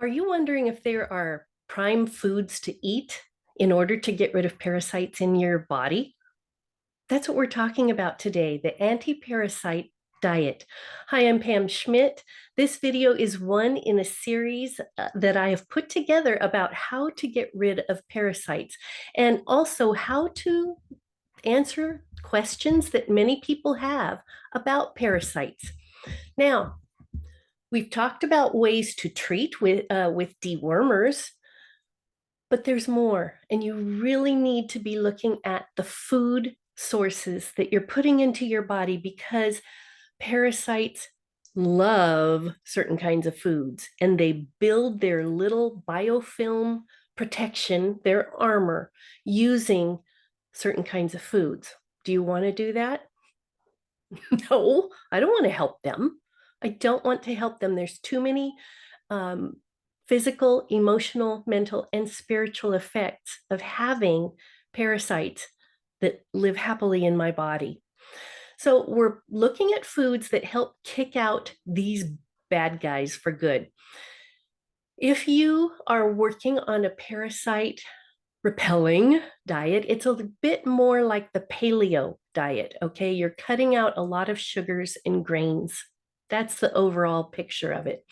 Are you wondering if there are prime foods to eat in order to get rid of parasites in your body? That's what we're talking about today, the anti-parasite diet. Hi, I'm Pam Schmidt. This video is one in a series that I have put together about how to get rid of parasites and also how to answer questions that many people have about parasites. Now, we've talked about ways to treat with dewormers, but there's more, and you really need to be looking at the food sources that you're putting into your body because parasites love certain kinds of foods and they build their little biofilm protection, their armor, using certain kinds of foods. Do you want to do that? No, I don't want to help them. I don't want to help them. There's too many um, physical, emotional, mental, and spiritual effects of having parasites that live happily in my body. So we're looking at foods that help kick out these bad guys for good. If you are working on a parasite repelling diet, it's a bit more like the paleo diet. Okay, you're cutting out a lot of sugars and grains. That's the overall picture of it.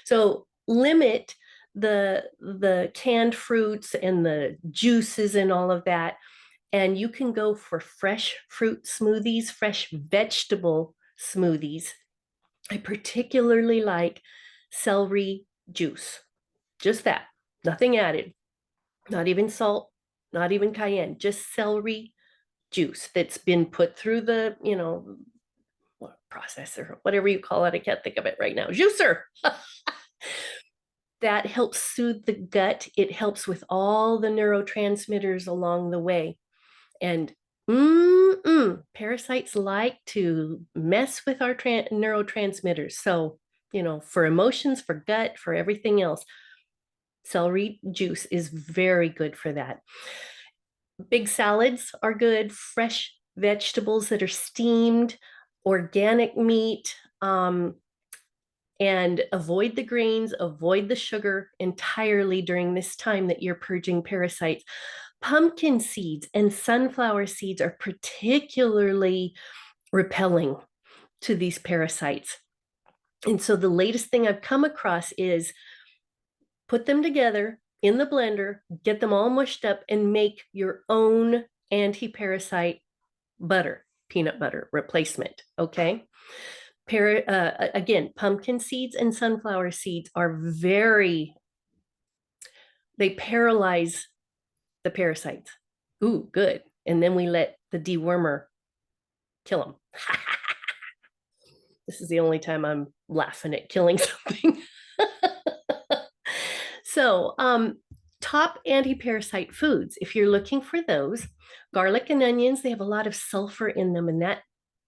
So limit the canned fruits and the juices and all of that, and you can go for fresh fruit smoothies, fresh vegetable smoothies. I particularly like celery juice, just that, nothing added, not even salt, not even cayenne, just celery juice that's been put through the, processor, whatever you call it. I can't think of it right now. Juicer. That helps soothe the gut. It helps with all the neurotransmitters along the way. And parasites like to mess with our neurotransmitters. So, for emotions, for gut, for everything else, celery juice is very good for that. Big salads are good, fresh vegetables that are steamed, organic meat, and avoid the grains, avoid the sugar entirely during this time that you're purging parasites. Pumpkin seeds and sunflower seeds are particularly repelling to these parasites. And so the latest thing I've come across is put them together in the blender, get them all mushed up, and make your own anti-parasite butter, peanut butter replacement. Okay. Again, pumpkin seeds and sunflower seeds are they paralyze the parasites. Ooh, good. And then we let the dewormer kill them. This is the only time I'm laughing at killing something. So, top anti-parasite foods, if you're looking for those, garlic and onions, they have a lot of sulfur in them, and that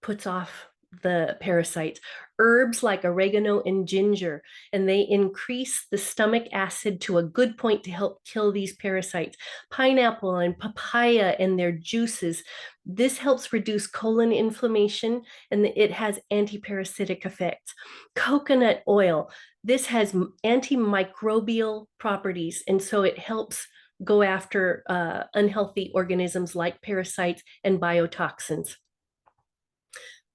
puts off the parasites. Herbs like oregano and ginger, and they increase the stomach acid to a good point to help kill these parasites. Pineapple and papaya and their juices. This helps reduce colon inflammation, and it has anti-parasitic effects. Coconut oil, this has antimicrobial properties, and so it helps go after unhealthy organisms like parasites and biotoxins.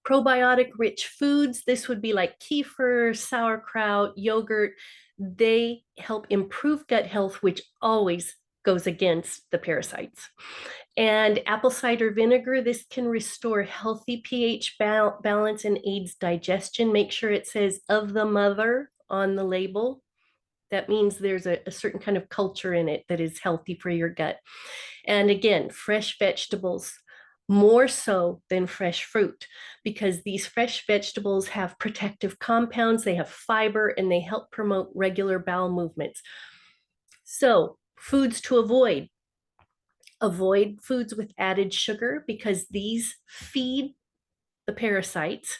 Probiotic rich foods, this would be like kefir, sauerkraut, yogurt. They help improve gut health, which always goes against the parasites. And apple cider vinegar, this can restore healthy pH balance and aids digestion. Make sure it says of the mother on the label. That means there's a certain kind of culture in it that is healthy for your gut. And again, fresh vegetables, more so than fresh fruit, because these fresh vegetables have protective compounds, they have fiber, and they help promote regular bowel movements. So, foods to avoid. Avoid foods with added sugar because these feed the parasites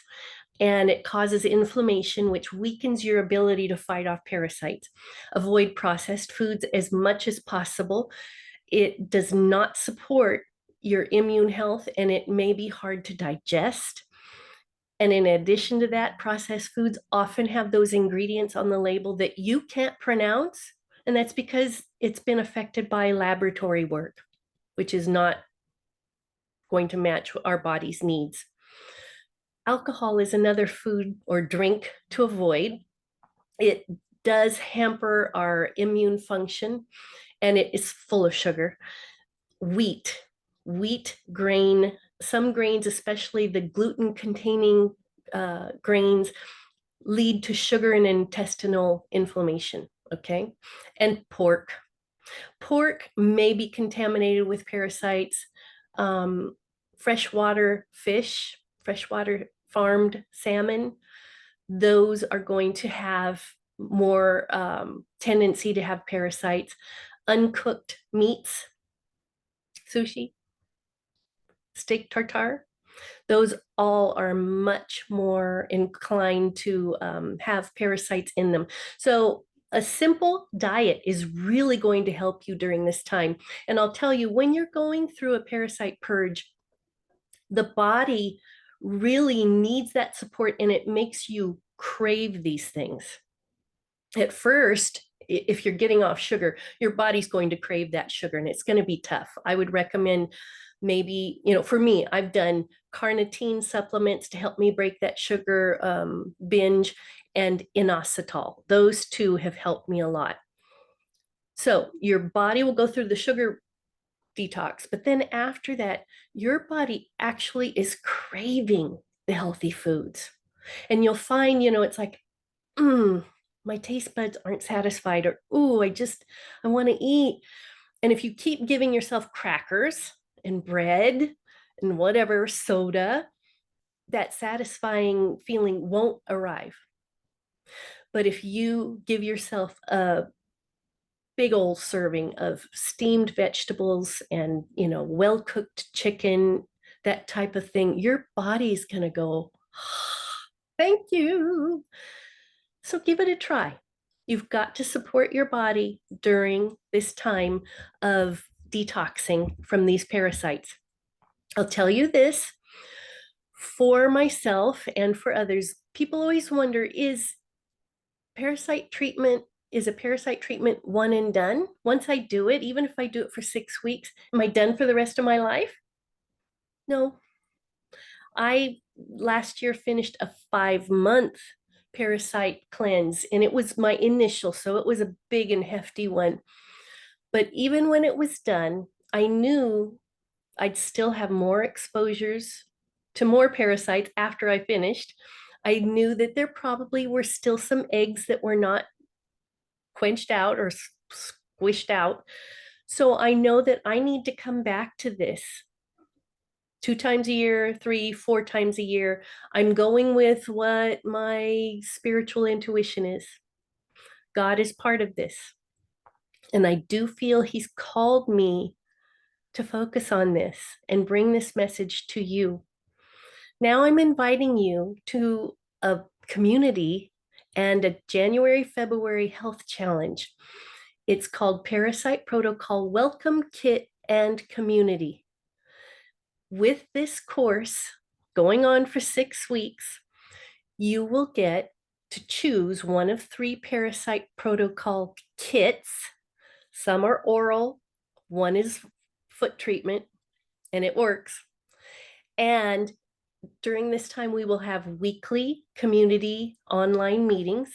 and it causes inflammation, which weakens your ability to fight off parasites. Avoid processed foods as much as possible. It does not support your immune health and it may be hard to digest. And in addition to that, processed foods often have those ingredients on the label that you can't pronounce. And that's because it's been affected by laboratory work, which is not going to match our body's needs. Alcohol is another food or drink to avoid. It does hamper our immune function, and it is full of sugar. Wheat grain, some grains, especially the gluten containing grains, lead to sugar and intestinal inflammation. Okay. And pork may be contaminated with parasites. Freshwater fish, freshwater farmed salmon, those are going to have more tendency to have parasites. Uncooked meats, sushi, steak tartare, those all are much more inclined to have parasites in them. So a simple diet is really going to help you during this time. And I'll tell you, when you're going through a parasite purge, the body really needs that support, and it makes you crave these things. At first, if you're getting off sugar, your body's going to crave that sugar, and it's going to be tough. I would recommend maybe, for me, I've done carnitine supplements to help me break that sugar binge, and inositol. Those two have helped me a lot. So your body will go through the sugar detox, but then after that, your body actually is craving the healthy foods. And you'll find, it's like, my taste buds aren't satisfied, or, I want to eat. And if you keep giving yourself crackers and bread and whatever, soda, that satisfying feeling won't arrive. But if you give yourself a big old serving of steamed vegetables and, well-cooked chicken, that type of thing, your body's going to go, thank you. So give it a try. You've got to support your body during this time of detoxing from these parasites. I'll tell you this, for myself and for others, people always wonder, is a parasite treatment one and done? Once I do it, even if I do it for 6 weeks, am I done for the rest of my life? No. I last year finished a 5-month parasite cleanse, and it was my initial, so it was a big and hefty one. But even when it was done, I knew I'd still have more exposures to more parasites after I finished. I knew that there probably were still some eggs that were not quenched out or squished out. So I know that I need to come back to this 2 times a year, 3, 4 times a year. I'm going with what my spiritual intuition is. God is part of this. And I do feel He's called me to focus on this and bring this message to you. Now I'm inviting you to a community and a January, February health challenge. It's called Parasite Protocol Welcome Kit and Community. With this course going on for 6 weeks, you will get to choose one of 3 parasite protocol kits. Some are oral, one is foot treatment, and it works. And during this time, we will have weekly community online meetings.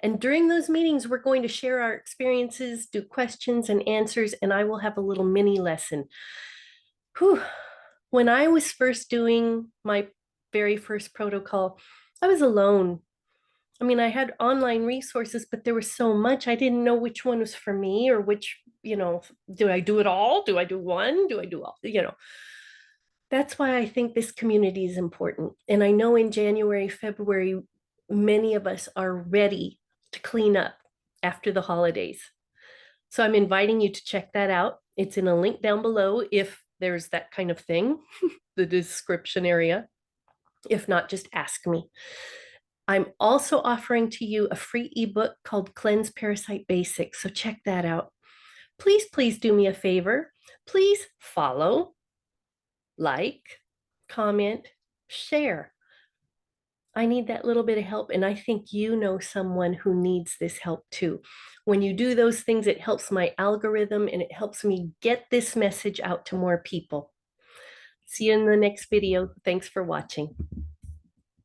And during those meetings, we're going to share our experiences, do questions and answers, and I will have a little mini lesson. Whew. When I was first doing my very first protocol, I was alone. I mean, I had online resources, but there was so much, I didn't know which one was for me, or which, do I do it all? Do I do one? Do I do all? That's why I think this community is important. And I know in January, February, many of us are ready to clean up after the holidays. So I'm inviting you to check that out. It's in a link down below if there's that kind of thing, the description area. If not, just ask me. I'm also offering to you a free ebook called Cleanse Parasite Basics. So check that out. Please do me a favor. Please follow, like, comment, share. I need that little bit of help. And I think you know someone who needs this help too. When you do those things, it helps my algorithm and it helps me get this message out to more people. See you in the next video. Thanks for watching.